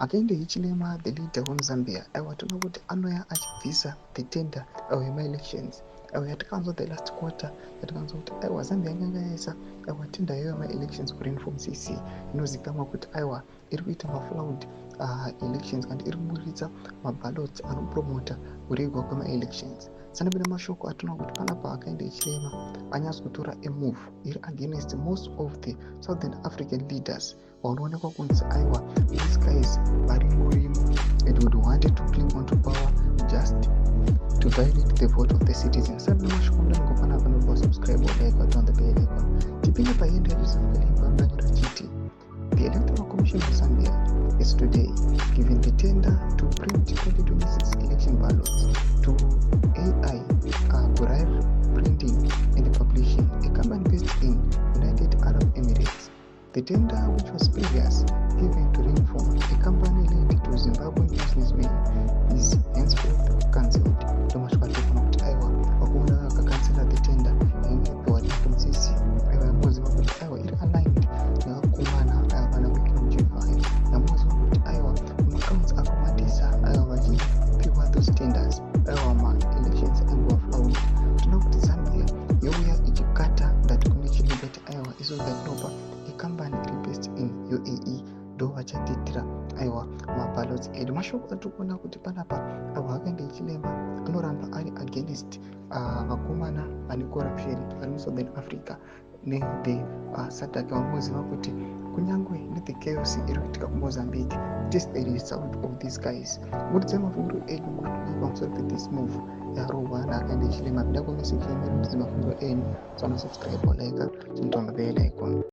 Hakainde Hichilema, the leader from Zambia, tinoona kuti anouya achibvisa the tender yema-elections yatakanzwa the last quarter, yatakanzwa kuti Zambia yanga yaisa tender yema-elections kuRandfontein CC inozikamwa kuti iri kuita mafraud elections kandi iri kuburitsa maballots anopromota kuregwa kwema-elections. Sanapinda mashoko atinoona kuti panapa Hakainde Hichilema anyatsotora move iri against most of the Southern African leaders vanoonekwa kunzi these guys varimorimo and would wanted to cling onto power just to violate the vote of the citizens. Sanapinda mashoko ndango panapa nokuva subscribe or like on the bell icon. Tipinda paenda yezambia mbanyura chiti. The Electoral Commission of Zambia is today giving the tender to print 2026 election ballots to AI Ghurair Printing and Publishing, a company based in United Arab Emirates. The tender, which was previously given to Rainform, a company linked to Zimbabwean businessmen, is henceforth cancelled. Cancel the tender in February 2026. It aligned navakumana vana wekinojivai namuzi wakuti accounts akumandisa vachipiwa those tenders ma-elections anguva fraud. Tinoona kuti Zambia youya ichikata that connection but iso gatinopa company based in UAE ndo vachatitira maballots edu. Mashoko atikuona kuti panapa Hakainde Hichilema anoramba ari against vakomana vane corruption vari muSouthern Africa nethe SADC vanoziva kuti kunyangwe nethe chaos iri kuitika kuMozambique, it is the result of these guys. Kuti mafunguro edu pamusoro pe-this move yarohwa naHakainde Hichilema. Pinda kumessage yemeri kuti mafunguro enu, subscribe or like, chintonga bell icon.